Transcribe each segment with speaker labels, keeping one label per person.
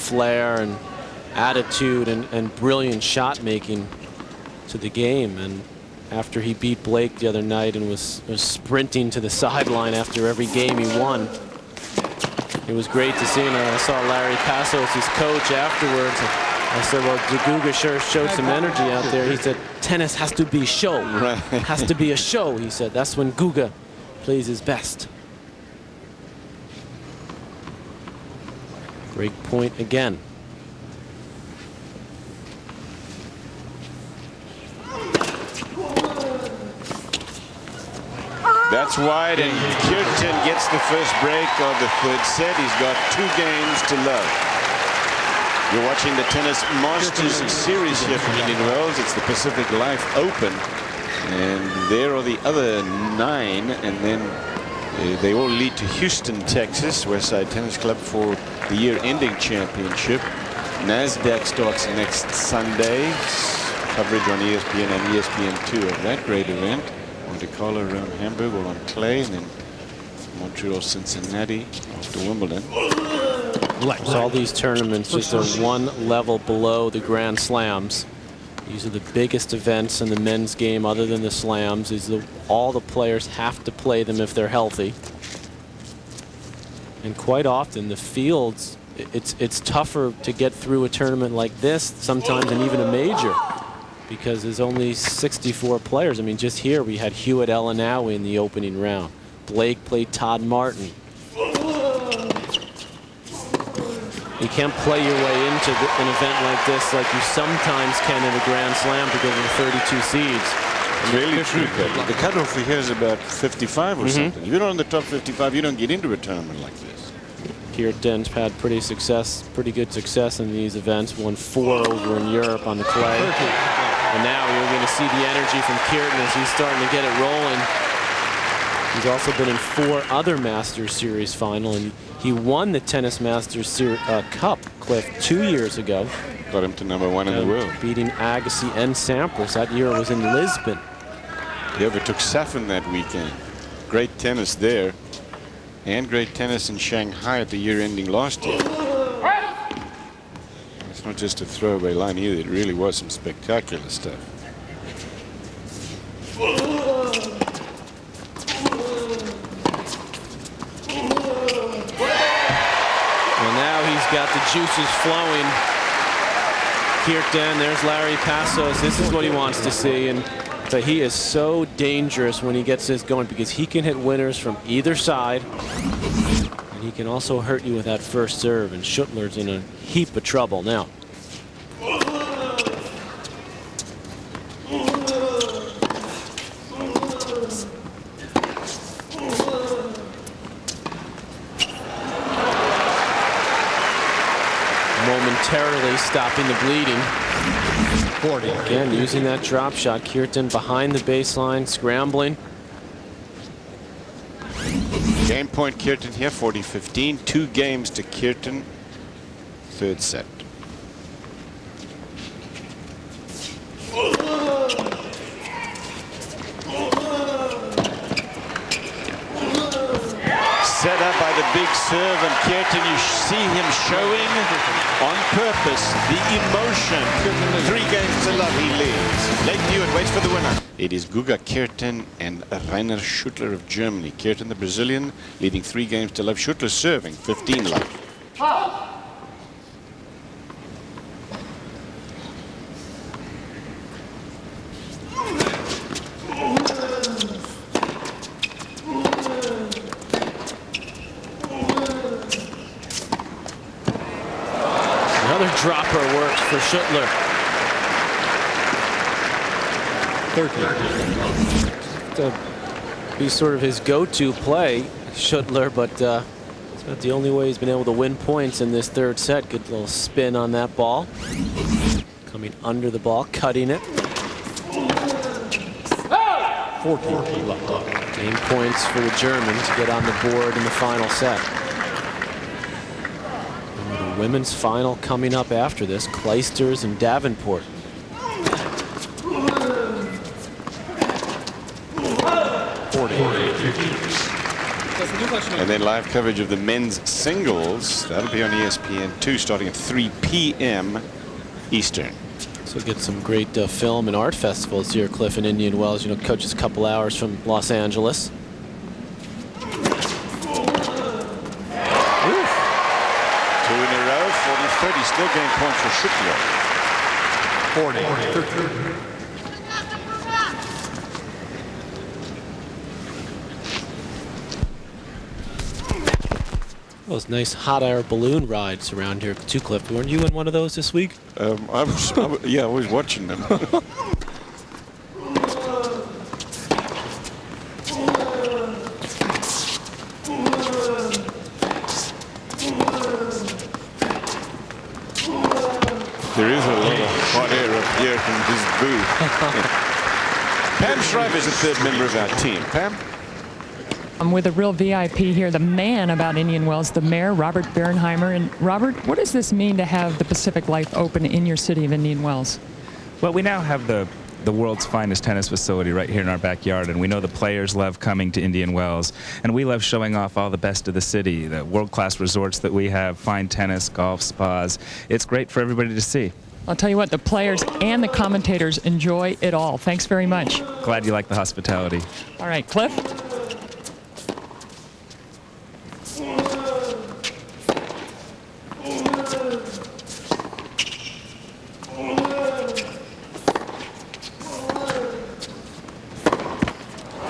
Speaker 1: flair and attitude and brilliant shot making to the game. And after he beat Blake the other night and was sprinting to the sideline after every game he won, it was great to see him. I saw Larry Passos, his coach, afterwards. I said, well, Guga sure showed some energy out there. He said, tennis has to be show.
Speaker 2: Right.
Speaker 1: Has to be a show, he said. That's when Guga plays his best. Break point again.
Speaker 2: That's wide, and Kuerten gets the first break of the third set. He's got 2 games to love. You're watching the Tennis Masters series here from Indian Wells. It's the Pacific Life Open, and there are the other 9, and then they all lead to Houston, Texas, Westside Tennis Club for the year-ending championship. NASDAQ starts next Sunday. Coverage on ESPN and ESPN2 of that great event. Monte Carlo around Hamburg or on clay, and then Montreal, Cincinnati after Wimbledon.
Speaker 1: So all these tournaments just are one level below the Grand Slams. These are the biggest events in the men's game other than the slams. These are all the players have to play them if they're healthy. And quite often the fields, it's tougher to get through a tournament like this sometimes than even a major, because there's only 64 players. I mean, just here we had Hewitt Elanawi in the opening round. Blake played Todd Martin. You can't play your way into an event like this like you sometimes can in a Grand Slam because of the 32 seeds.
Speaker 2: It's really true, Kevin. The cutoff here is about 55 or something. If you're not in the top 55, you don't get into a tournament like this.
Speaker 1: Kuerten's had pretty good success in these events. Won 4 over in Europe on the clay. And now you're going to see the energy from Kuerten as he's starting to get it rolling. He's also been in 4 other Masters Series final, and he won the Tennis Masters Cup, Cliff, 2 years ago.
Speaker 2: Got him to #1 in the world.
Speaker 1: Beating Agassi and Sampras. That year was in Lisbon.
Speaker 2: He overtook Safin that weekend. Great tennis there, and great tennis in Shanghai at the year ending last year. It's not just a throwaway line either. It really was some spectacular stuff.
Speaker 1: And now he's got the juices flowing. Kuerten, there's Larry Passos. This is what he wants to see. But he is so dangerous when he gets this going because he can hit winners from either side. And he can also hurt you with that first serve. And Schuettler's in a heap of trouble now. Momentarily stopping the bleeding.
Speaker 3: 40.
Speaker 1: Again, using that drop shot. Kuerten behind the baseline, scrambling.
Speaker 2: Game point Kuerten here, 40-15. 2 games to Kuerten. Third set. Set up by the big serve, and Kuerten, you see him showing on purpose the emotion. 3 games to love, he leads. Late Hewitt waits for the winner. It is Guga Kuerten and Rainer Schuettler of Germany. Kuerten, the Brazilian, leading 3 games to love. Schuettler serving 15 love.
Speaker 1: Dropper works for Schuettler.
Speaker 3: 13.
Speaker 1: To be sort of his go-to play, Schuettler, but it's not the only way he's been able to win points in this third set. Good little spin on that ball. Coming under the ball, cutting it.
Speaker 3: 14 left.
Speaker 1: Game points for the German to get on the board in the final set. Women's final coming up after this, Clijsters and Davenport.
Speaker 2: And then live coverage of the men's singles. That'll be on ESPN2 starting at 3 p.m. Eastern.
Speaker 1: So get some great film and art festivals here, Cliff, in Indian Wells. You know, coaches a couple hours from Los Angeles.
Speaker 2: Oof. 2 in a row, 40-30. Still game point for Schuettler.
Speaker 3: 40.
Speaker 1: Those nice hot air balloon rides around here too, Cliff. Weren't you in one of those this week?
Speaker 2: I was watching them. There is a lot of hot air up here from his booth. Pam Shriver is the third member of our team. Pam?
Speaker 4: I'm with a real VIP here, the man about Indian Wells, the mayor, Robert Berenheimer. And Robert, what does this mean to have the Pacific Life open in your city of Indian Wells?
Speaker 5: Well, we now have the world's finest tennis facility right here in our backyard, and we know the players love coming to Indian Wells, and we love showing off all the best of the city, the world-class resorts that we have, fine tennis, golf, spas. It's great for everybody to see.
Speaker 4: I'll tell you what, the players and the commentators enjoy it all. Thanks very much.
Speaker 5: Glad you like the hospitality.
Speaker 4: All right, Cliff?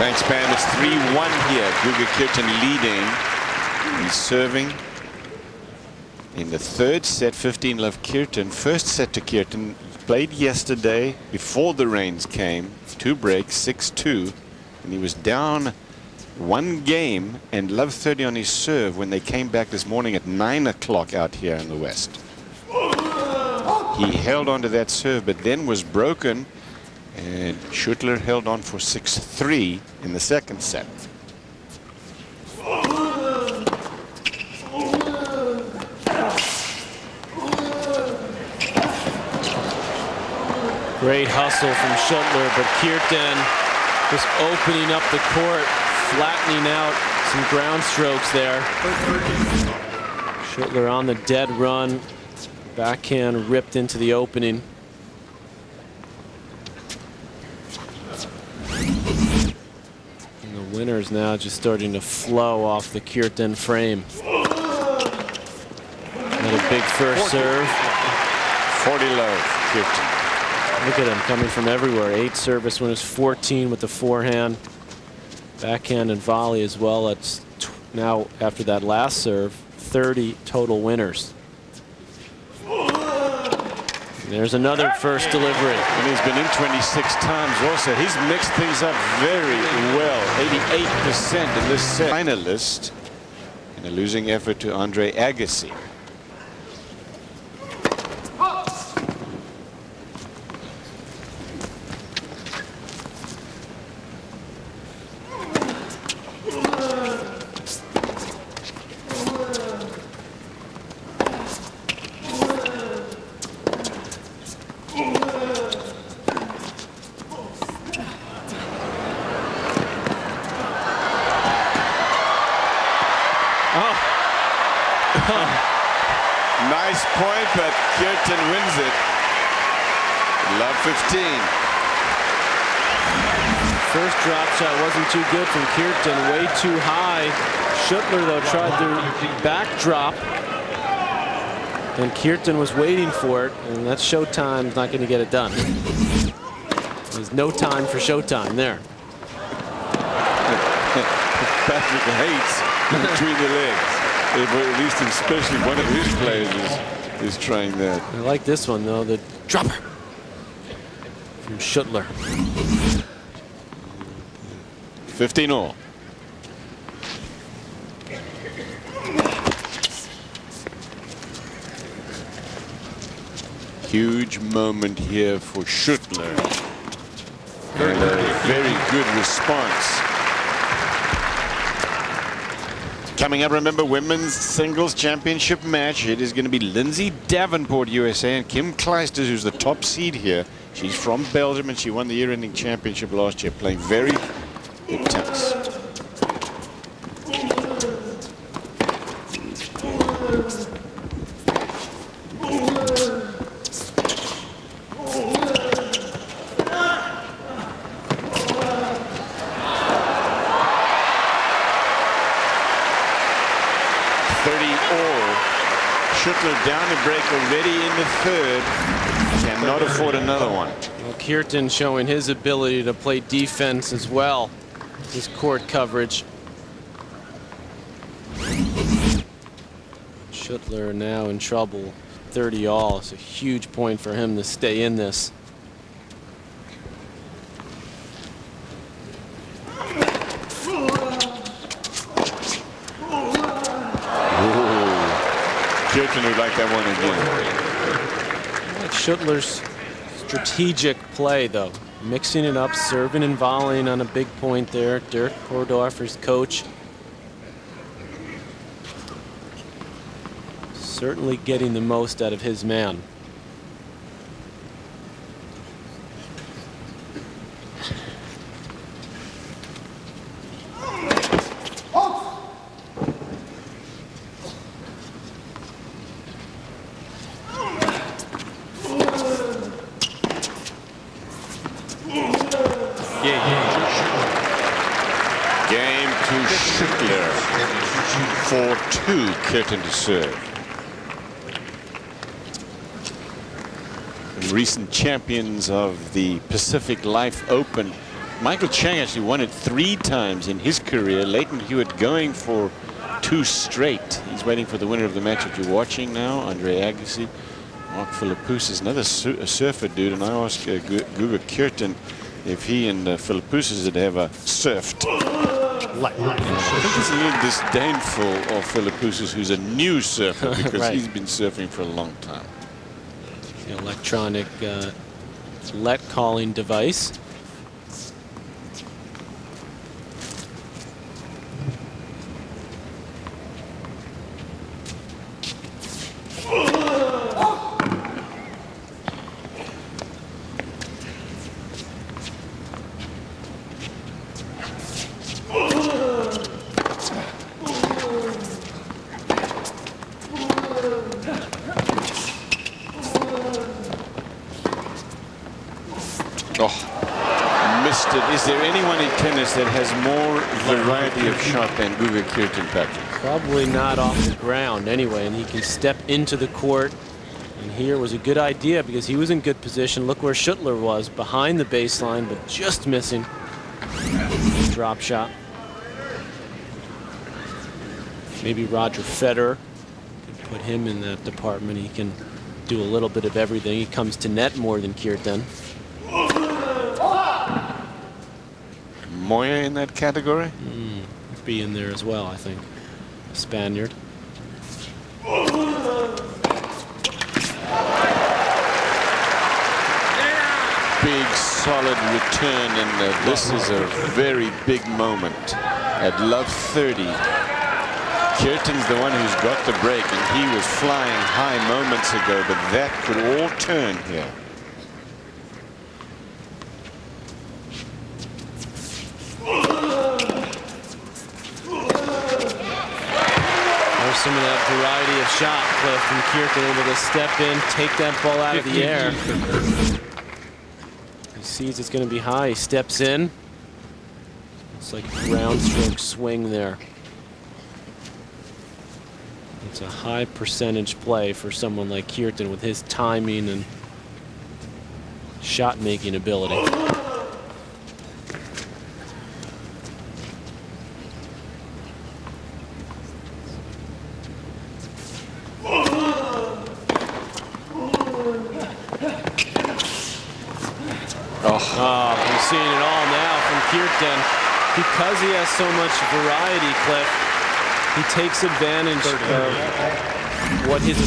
Speaker 2: Thanks, Pam. It's 3-1 here. Kuerten leading. He's serving in the third set. 15-love Kuerten. First set to Kuerten. Played yesterday before the rains came. 2 breaks, 6-2. And he was down 1 game and love 30 on his serve when they came back this morning at 9 o'clock out here in the West. He held on to that serve, but then was broken. And Schuettler held on for 6-3 in the second set.
Speaker 1: Great hustle from Schuettler, but Kuerten just opening up the court, flattening out some ground strokes there. Schuettler on the dead run. Backhand ripped into the opening. And the winner's now just starting to flow off the Kuerten frame. Another big first serve.
Speaker 2: 40 love, Kuerten.
Speaker 1: Look at him coming from everywhere. 8 service winners, 14 with the forehand, backhand and volley as well. It's now, after that last serve, 30 total winners. And there's another first delivery.
Speaker 2: And he's been in 26 times also. He's mixed things up very well. 88% in this set. Finalist in a losing effort to Andre Agassi. Nice point, but Kuerten wins it. Love 15.
Speaker 1: First drop shot wasn't too good from Kuerten, way too high. Schuettler, though, tried to backdrop, and Kuerten was waiting for it, and that's Showtime's not going to get it done. There's no time for Showtime there.
Speaker 2: Patrick hates between the legs. At least especially one of his players is trying that.
Speaker 1: I like this one, though, the dropper from Schuettler.
Speaker 2: 15 all. Huge moment here for Schuettler. And a very good response. Coming up, remember, women's singles championship match. It is going to be Lindsay Davenport, USA, and Kim Clijsters, who's the top seed here. She's from Belgium, and she won the year-ending championship last year, playing very good tennis. Schuettler down a break already in the third. Cannot afford another one.
Speaker 1: Well, Kuerten showing his ability to play defense as well. His court coverage. Schuettler now in trouble. 30 all. It's a huge point for him to stay in this.
Speaker 2: Kuerten would like that one again.
Speaker 1: Like Schuettler's strategic play, though. Mixing it up, serving and volleying on a big point there. Dirk Kordorfer's coach. Certainly getting the most out of his man.
Speaker 2: Game to Schuettler. 4-2, Kuerten to serve. Recent champions of the Pacific Life Open. Michael Chang actually won it 3 times in his career. Leighton Hewitt going for 2 straight. He's waiting for the winner of the match that you're watching now, Andre Agassi. Mark Philippoussis, another surfer dude, and I asked Guga Kuerten if he and Philippoussis had ever surfed. I think he's a little disdainful of Philippoussis, who's a new surfer, because
Speaker 1: right.
Speaker 2: he's been surfing for a long time.
Speaker 1: The electronic let calling device.
Speaker 2: Missed it. Is there anyone in tennis that has more variety of shot than Guga Kuerten, Patrick?
Speaker 1: Probably not off the ground anyway, and he can step into the court. And here was a good idea because he was in good position. Look where Schuettler was, behind the baseline, but just missing. Drop shot. Maybe Roger Federer could put him in that department. He can do a little bit of everything. He comes to net more than Kuerten.
Speaker 2: Moya in that category?
Speaker 1: Be in there as well, I think. Spaniard.
Speaker 2: Big solid return, and this is a very big moment at love 30. Kuerten's the one who's got the break, and he was flying high moments ago, but that could all turn here.
Speaker 1: Some of that variety of shot, Cliff, from Kuerten, able to step in, take that ball out of the air. He sees it's going to be high. He steps in. It's like a ground stroke swing there. It's a high percentage play for someone like Kuerten with his timing and shot-making ability. We're seeing it all now from Kuerten. Because he has so much variety, Cliff, he takes advantage of what his